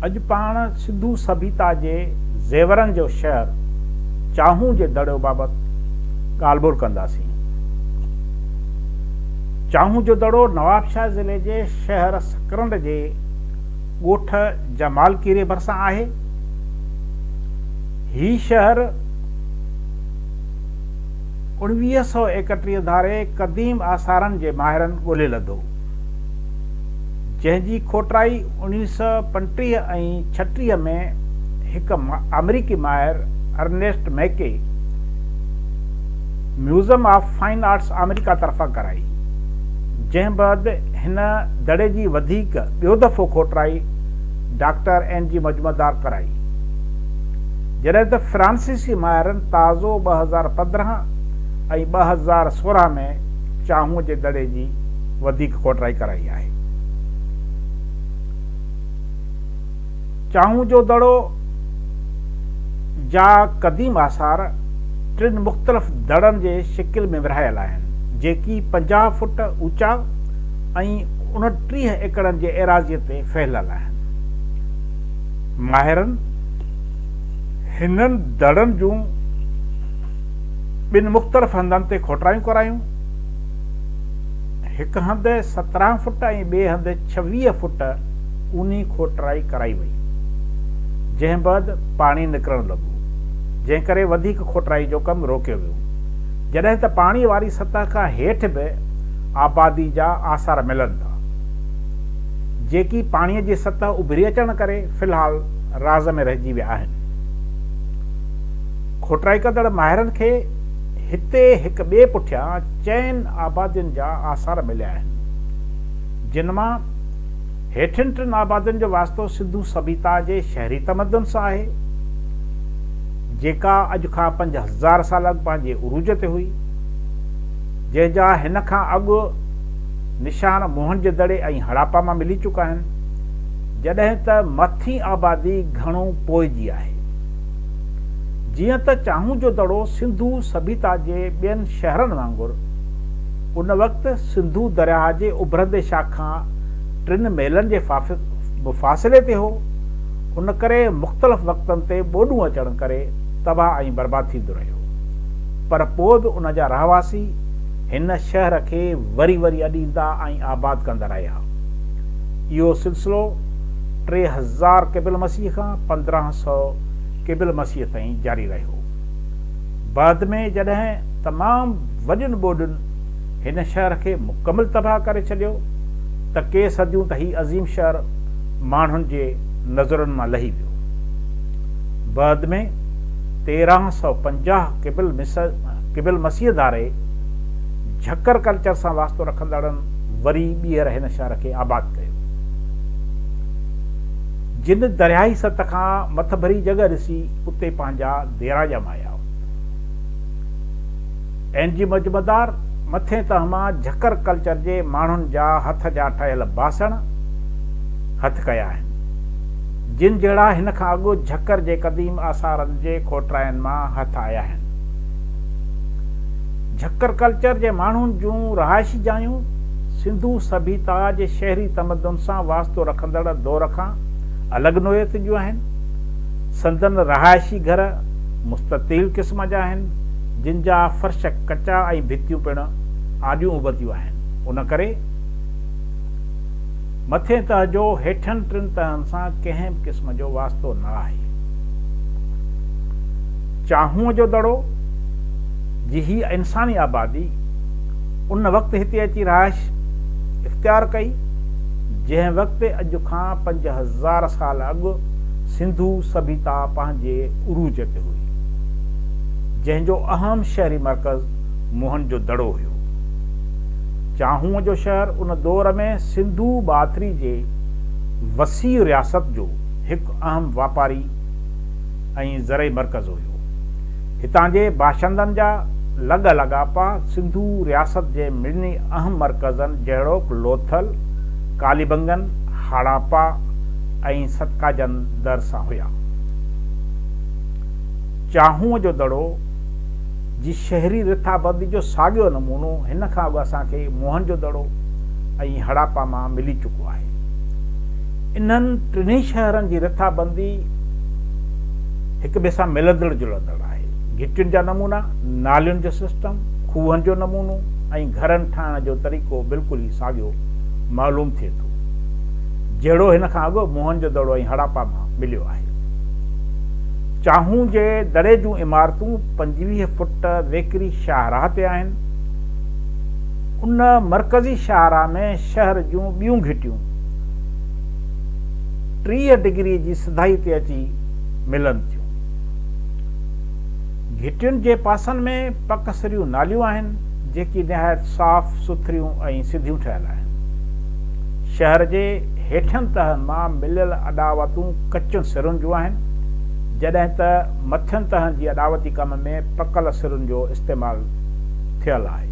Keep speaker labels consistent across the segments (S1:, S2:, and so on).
S1: अॼु पाण सिंधु सभ्यता जे ज़ेवरनि जो शहर चाहूं जे दड़ो बाबति ॻाल्हि ॿोल कंदासीं। चाहूं जो दड़ो नवाबशाह ज़िले जे शहर सकरंड जे ॻोठ जमालकीरे भरिसां आहे। ही शहर 1931 धारे क़दीम आसारनि जे माहिरनि ॻोल्हे लधो, जंहिंजी खोटराई 1935 ऐं 36 में हिकु अमरीकी माहिर अर्नेस्ट मैके museum of fine arts America तरफ़ां कराई, जंहिं बैदि हिन दड़े जी वधीक ॿियो दफ़ो खोटराई डॉक्टर NG मजमदार कराई, जॾहिं त फ्रांसीसी माहिरनि ताज़ो 2015 ऐं 2016 में चाहूं जे दड़े जी वधीक खोटराई कराई आहे। चाहूं जो दड़ो जा क़दीम आसार 3 मुख़्तलिफ़ दड़नि जे शिकिल में विरहायल आहिनि, जेकी 50 फुट ऊचा ऐं 29 एकड़नि जे एराज़ीअ ते फहिलियल आहिनि। माहिरनि हिननि दड़नि जूं 2 मुख़्तलिफ़ हंधनि ते खोटरायूं करायूं। हिकु हंधि 17 फुट ऐं ॿिए हंधि 26 फुट ऊनी खोटराई कराई वई, जंहिं बैदि पाणी निकिरणु लॻो, जंहिं करे वधीक खोटराई जो कमु रोकियो वियो, जॾहिं त पाणी वारी सतह खां हेठि बि आबादी जा आसार मिलनि था, जेकी पाणीअ जी सतह उभिरी अचण करे फ़िलहाल राज़ में रहिजी विया आहिनि। खोटराई कंदड़ माहिरनि खे हिते हिक ॿिए पुठियां चइनि आबादियुनि जा आसार मिलिया आहिनि, जिन मां हेठिन 3 आबादियुनि जो वास्तो सिंधु सभ्यता जे शहरी तमदन सां आहे, जेका अॼु खां 5000 साल अॻु पंहिंजे उरूज ते हुई, जंहिंजा हिन खां अॻु निशान मोहनजोदड़ो ऐं हड़प्पा मां मिली चुका आहिनि, जॾहिं त मथीं आबादी घणो पोइ जी आहे। जीअं त चाहूं जो दड़ो सिंधु सभ्यता जे ॿियनि शहरनि वांगुरु उन वक़्तु सिंधु दरिया जे उभरंदे शाखा 3 मेलनि जे मुफ़ासिले ते हो, उन करे मुख़्तलिफ़ वक़्तनि ते ॿोॾूं अचण करे तबाह ऐं बर्बाद थींदो रहियो, पर पोइ बि उन जा रहवासी हिन शहर खे वरी वरी अॾींदा ऐं आबाद कंदा रहिया। इहो सिलसिलो 3000 क़िबल मसीह खां 1500 क़िबल मसीह ताईं जारी रहियो। बाद में जॾहिं तमामु वॾियुनि ॿोॾुनि हिन शहर खे मुकमिल तबाह करे छॾियो त के सदियूं त ही अज़ीम शहर माण्हुनि जे नज़रुनि मां लही वियो। बाद में 1350 क़िबल मसीह धारे झक्कर कल्चर सां वास्तो रखंदड़नि वरी ॿीहर हिन शहर खे आबाद कयो, जिन दरियाई सतह खां मथ भरी जॻह ॾिसी उते पंहिंजा डेरा ॼमाया। NG मजमदार मथे तह मां झक्कर कल्चर जे माण्हुनि जा हथ जा ठहियल बासण हथ कया आहिनि, जिन जहिड़ा हिन खां अॻु झक्कर जे क़दीम आसारनि जे खोटराइनि मां हथ आया आहिनि। झक्कर कल्चर जे माण्हुनि जूं रहाइशी जायूं सिंधु सभ्यता जे शहरी तमदन सां वास्तो रखंदड़ दौर खां अलॻि नोयत जूं आहिनि। संदन रहाइशी घर मुस्ततील क़िस्म जा आहिनि, जिन जा फर्श कचा ऐं भितियूं पिणु आॾियूं उबतियूं आहिनि। उन करे मथे तह जो हेठनि 3 तहनि सां कंहिं बि क़िस्म जो वास्तो न आहे। चाहूं जो दड़ो जी ही इंसानी आबादी उन वक़्तु हिते अची रहाइश इख़्तियार कई, जंहिं वक़्तु अॼु खां 5000 साल अॻु सिंधु सभ्यता पंहिंजे उरूज ते हुई, जंहिंजो अहम शहरी मर्कज़ मोहनजोदड़ो हुयो। चाहूं जो शहर उन दौर में सिंधु बाथरी जे वसी रियासत जो हिकु अहम वापारी ऐं ज़रई मर्कज़ हुयो। हितां जे बाशिंदनि जा लॻ लॻापा सिंधु रियासत जे ॿिन्ही अहम मर्कज़नि जहिड़ोक लोथल, कालीबंगन, हड़प्पा ऐं सतकाजंदर सां हुया। चाहूं जो दड़ो जी शहरी रिथाबंदी जो साॻियो नमूनो हिन खां अॻु असांखे मोहनजोदड़ो ऐं हड़प्पा मां मिली चुको आहे। इन्हनि टिनी शहरनि जी रिथाबंदी हिक ॿिए सां मिलंदड़ जुलंदड़ आहे। घिटियुनि जा नमूना, नालियुनि जो सिस्टम, खूहनि जो नमूनो ऐं घरनि ठाहिण जो तरीक़ो बिल्कुलु ई साॻियो मालूम थिए थो, जहिड़ो हिन खां अॻु मोहनजोदड़ो ऐं हड़प्पा मां मिलियो आहे। चाहूं जे दड़े जूं इमारतूं 25 फुट वेकिरी शाहराह ते आहिनि। उन मरकज़ी शाहराह में शहर जूं ॿियूं घिटियूं 30 डिग्री जी सिधाई ते अची मिलनि थियूं। घिटियुनि जे पासनि में पकसरियूं नालियूं आहिनि जेकी निहायत साफ़ सुथरियूं ऐं सिधियूं ठहियल आहिनि। शहर जे हेठियनि तहनि मां मिलियल अॾावतूं कचियुनि सिरुनि जूं आहिनि, जॾहिं त मथियनि तहनि जी अॾावती कम में पकल सिरुनि जो इस्तेमालु थियल आहे।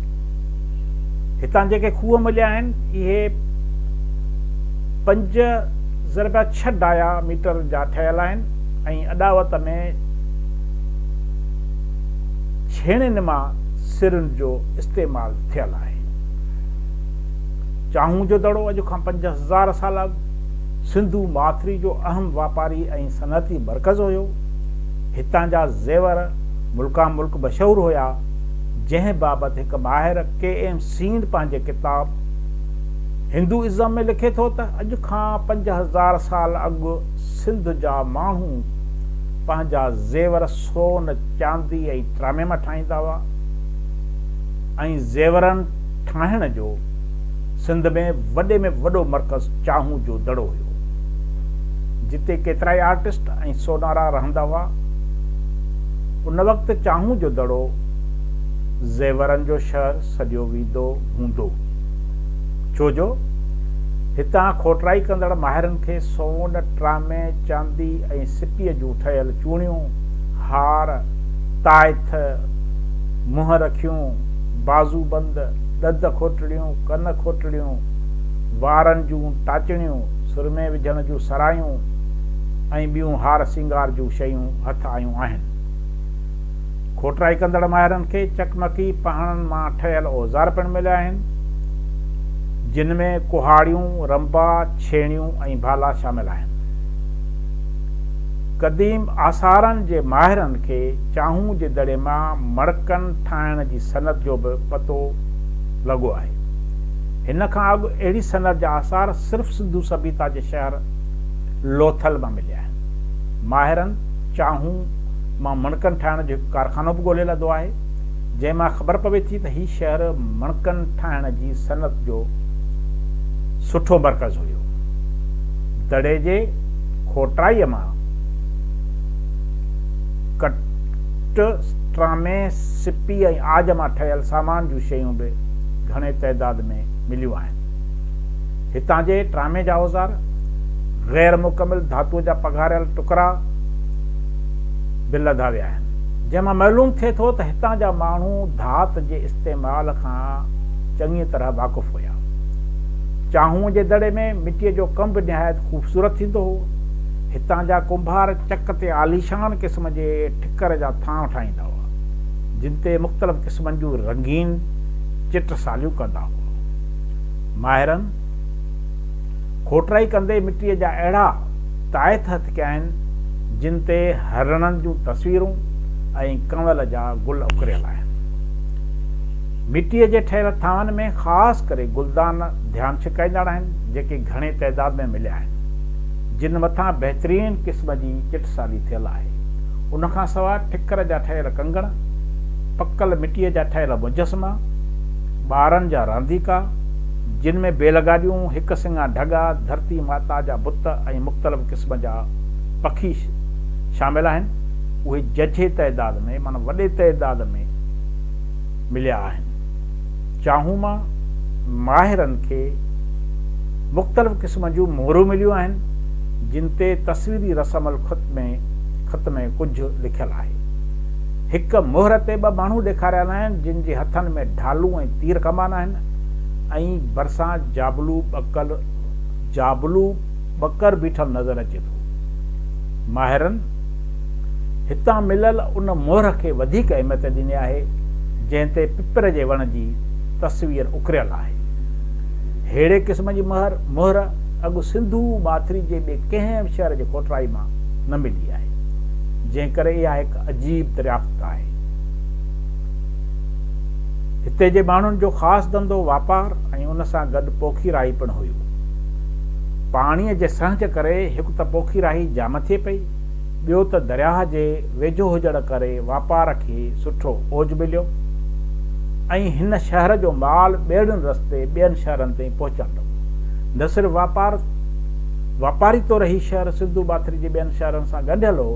S1: हितां जेके खूह मिलिया आहिनि इहे 5.6 डायामीटर जा ठहियल आहिनि ऐं अॾावत में छेणनि मां सिरुनि जो इस्तेमालु थियल आहे। चाहूं जो दड़ो अॼु खां 5000 साल अॻु सिंधु माथिरी जो अहम वापारी ऐं सनअती मर्कज़ हुयो। हितां जा ज़ेवर मुल्का मुल्क मशहूरु हुया, जंहिं बाबति हिकु माहिर KM सींड पंहिंजे किताब हिंदुइज़म में लिखे थो त अॼु खां 5000 साल अॻु सिंध जा माण्हू पंहिंजा ज़ेवर सोन, चांदी ऐं ट्रामे मां ठाहींदा हुआ ऐं ज़ेवरनि ठाहिण जो सिंध में वॾो मर्कज़ चाहूं जो दड़ो हुयो, जिते केतिरा ई आर्टिस्ट ऐं सोनारा रहंदा हुआ। उन वक़्तु चाहूं जो दड़ो ज़ेवरनि जो शहर सॼो वींदो हूंदो, छो जो हितां खोटराई कंदड़ माहिरनि खे सोन, ट्रामे, चांदी ऐं सिपीअ जूं ठहियल चूड़ियूं, हार, ताइथ, मुंहं रखियूं, बाज़ूबंद, ॾंद खोटड़ियूं, कन खोटड़ियूं, वारनि जूं टाचणियूं, सुरमे विझण जूं सरायूं ऐं ॿियूं हार सिंगार जूं शयूं हथ आयूं आहिनि। खोटराई कंदड़ माहिरनि खे चकमकी पहाड़नि मां ठहियल औज़ार पिणु मिलिया आहिनि, जिन में कुहाड़ियूं, रंबा, छेणियूं ऐं भाला शामिल आहिनि। क़दीम आसारनि जे माहिरनि खे चाहूं जे दड़े मां मड़कनि ठाहिण जी सनत जो बि पतो लॻो आहे। हिन खां अॻु अहिड़ी सनत जा आसार सिर्फ़ु सिंधु सभ्यता जे शहर लोथल मां मिलिया आहिनि। माहिरनि चाहूं मां मणकनि ठाहिण जो हिकु कारखानो बि ॻोल्हे लधो आहे, जंहिं मां ख़बर पवे थी त हीउ शहर मणकनि ठाहिण जी सनत जो सुठो मर्कज़ हुयो। दड़े जे खोटराईअ मां कट, ट्रामे, सिपी ऐं आज मां ठहियल सामान जूं शयूं बि घणे तइदाद में मिलियूं आहिनि। हितां जे ट्रामे जा औज़ार, गैर मुकमिल धातुअ जा पघारियल टुकड़ा बि लधा विया आहिनि, जंहिंमां मालूम थिए थो त हितां जा माण्हू धात जे इस्तेमाल खां चङी तरह वाक़ुफ़ हुया। चाहूं जे दड़े में मिटीअ जो कमु बि निहायत ख़ूबसूरत थींदो हो। हितां जा कुंभार चक ते आलीशान क़िस्म जे ठिकर जा थांव ठाहींदा हुआ, जिन ते मुख़्तलिफ़ क़िस्मनि जूं रंगीन चिटसालियूं कंदा हुआ। माहिरनि खोटराई कंदे मिटीअ जा अहिड़ा ताइथ हथ कया आहिनि जिन ते हरणनि जूं तस्वीरूं ऐं कंवल जा गुल उकरियल आहिनि। मिटीअ जे ठहियल थांवनि में ख़ासि करे गुलदान ध्यानु छिकाईंदड़ आहिनि, जेके घणे तइदाद में मिलिया आहिनि, जिन मथां बहितरीन क़िस्म जी चिटसाली थियल आहे। उनखां सवाइ ठिकर जा ठहियल कंगण, पकल मिटीअ जा ठहियल मुजस्मा, ॿारनि जा रांदीका, जिन में बेलगाॾियूं, हिकु सिंगा ढगा, धरती माता जा बुत ऐं मुख़्तलिफ़ क़िस्म जा पखी शामिल आहिनि, उहे जझे तइदाद में माना वॾे तइदाद में मिलिया आहिनि। चाहूं मां माहिरनि खे मुख़्तलिफ़ क़िस्म जूं मोहरूं मिलियूं आहिनि, जिन ते तस्वीरी रसमल ख़त में कुझु लिखियल आहे। हिकु मोहर ते ॿ माण्हू ॾेखारियल आहिनि, जिन जे हथनि में ढालू ऐं तीर कमान आहिनि ऐं भरिसां जाबलू बकर बीठल नज़र अचे थो। माहिरनि हितां मिलियल उन मोहर खे वधीक अहमियत ॾिनी आहे, जंहिं ते पिपर जे वण जी तस्वीर उकरियल आहे। अहिड़े क़िस्म जी मोहर अॻु सिंधू माथिरी जे ॿिए कंहिं बि शहर जे कोटराई मां न मिली आहे, जंहिं करे इहा हिकु अजीब दरियाफ़्त आहे। हिते जे माण्हुनि जो ख़ासि धंधो वापार ऐं उन सां गॾु पोखीराही पिणु हुई। पाणीअ जे संज करे हिकु त पोखीराही जाम थिए पई, ॿियो त दरिया जे वेझो हुजण करे वापार खे सुठो ओज मिलियो ऐं हिन शहर जो माल ॿेड़ियुनि रस्ते ॿियनि शहरनि ताईं पहुचंदो। न सिर्फ़ु वापारी तौरु ही शहर सिंधू माथिरी जे ॿियनि शहरनि सां ॻंढियल हो,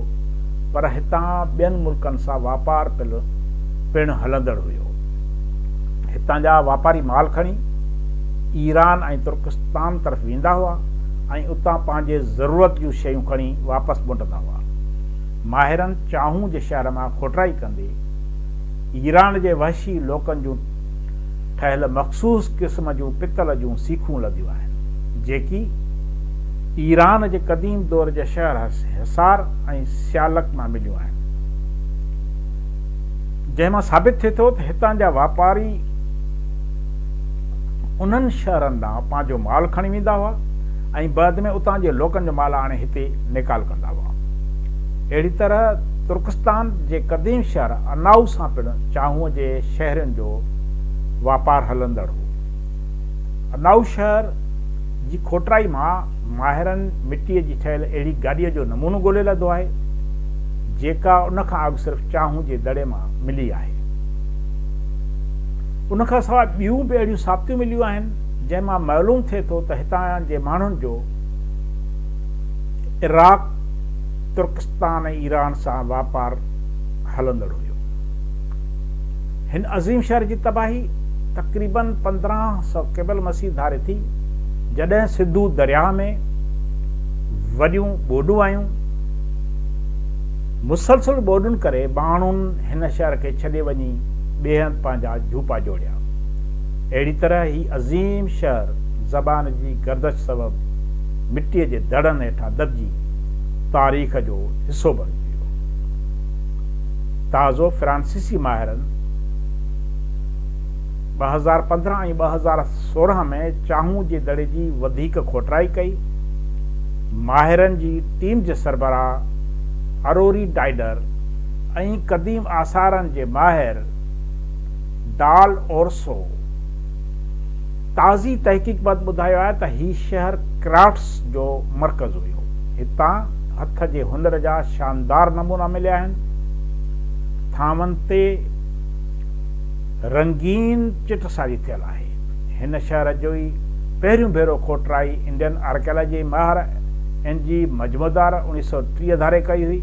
S1: पर हितां ॿियनि मुल्कनि सां वापार पिणु हलंदड़ हुयो। हितां जा वापारी माल खणी ईरान ऐं तुर्किस्तान तरफ़ वेंदा हुआ ऐं उतां पंहिंजे ज़रूरत जूं शयूं खणी वापसि मोटंदा हुआ। माहिरनि चाहूं जे शहर मां खोटराई कंदे ईरान जे वहशी लोकनि जूं ठहियल मख़सूस क़िस्म जूं पितल जूं सीखूं लदियूं आहिनि, जेकी ईरान जे क़दीम दौर जे शहर हिसार ऐं सियालक मां मिलियूं आहिनि। जंहिंमां साबित थिए थो त हितां जा वापारी उन्हनि शहरनि ॾांहुं पंहिंजो माल खणी वेंदा हुआ ऐं बाद में उतां जे लोकनि जो माल आणे हिते निकाल कंदा हुआ। अहिड़ी तरह तुर्किस्तान जे क़दीम शहर अनाऊ सां पिणु चाहूअ जे शहरनि जो वापार हलंदड़ हो। अनाऊ शहर जी खोटराई मां माहिरनि मिटीअ जी ठहियल अहिड़ी गाॾीअ जो नमूनो ॻोल्हे लधो आहे, जेका उन खां अॻु सिर्फ़ु चाहूं जे दड़े मां मिली आहे। उन खां सवाइ ॿियूं बि अहिड़ियूं साबितियूं मिलियूं आहिनि, जंहिंमां मालूम थिए थो त हितां जे माण्हुनि जो इराक़, तुर्किस्तान ऐं ईरान सां वापार हलंदड़ हुयो। हिन अज़ीम शहर जी तबाही तक़रीबन 1500 क़िबल मसीह धारे थी, जॾहिं सिंधू दरिया में वॾियूं ॿोॾूं आयूं। मुसलसल ॿोॾुनि करे माण्हुनि हिन शहर खे छॾे वञी ॿिए हंधि पंहिंजा झूपा जोड़िया। अहिड़ी तरह ही अज़ीम शहर ज़बान जी गर्दश सबबि मिटीअ जे दड़नि हेठां दॿिजी तारीख़ जो हिसो बणिजी वियो। ताज़ो फ्रांसीसी माहिरनि 2015 ऐं 2016 में चाहूं जे दड़े जी वधीक खोटराई कई। माहिरनि जी टीम जे सरबराह अरोरी डाइडर ऐं क़दीम आसारनि जे माहिर डाल ओरसो ताज़ी तहक़ीक़ बाबति ॿुधायो आहे त हीउ शहर क्राफ्ट्स जो मर्कज़ हुयो। हितां हथ जे हुनर जा शानदार नमूना मिलिया आहिनि। थांवनि ते रंगीन चिटसारी थियल आहे। हिन शहर जो ई पहिरियों भेरो खोटराई इंडियन आर्कियोलॉजी माहिर एन जी मजमूदार 1930 धारे कई हुई।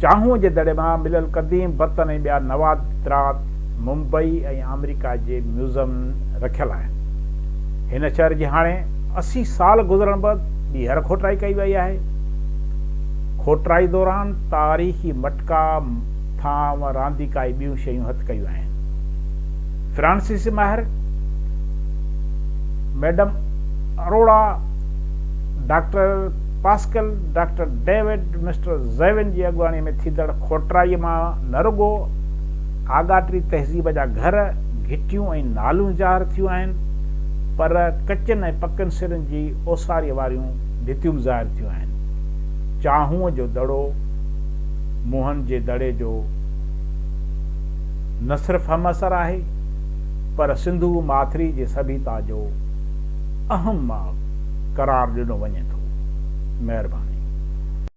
S1: चाहूं जे दड़े मां मिलियल क़दीम बर्तन ऐं ॿिया नवादरात मुंबई ऐं अमेरिका जे म्यूज़ियम रखियल आहिनि। हिन शहर जी हाणे 80 साल गुज़रण बैदि ॿीहर खोटराई कई वई आहे। खोटराई दौरान तारीख़ी मटका, थांव, रांदीका ऐं ॿियूं शयूं हथ कयूं आहिनि। फ्रांसीसी माहिर madam Arora, doctor Pascal, doctor David, mister Zevin ji अॻुवाणी में थींदड़ खोटराई मां न रुॻो आगाट्री तहज़ीब जा घर, घिटियूं ऐं नालूं ज़ाहिर थियूं आहिनि, पर कचनि ऐं पकनि सिरनि जी ओसारीअ वारियूं भितियूं ज़ाहिर थियूं आहिनि। चाहूअ जो दड़ो मुंहनि जे दड़े जो न सिर्फ़ु हम असर आहे, पर सिंधू माथिरी जे सभ्यता जो अहम करार ॾिनो वञे थो। महिरबानी।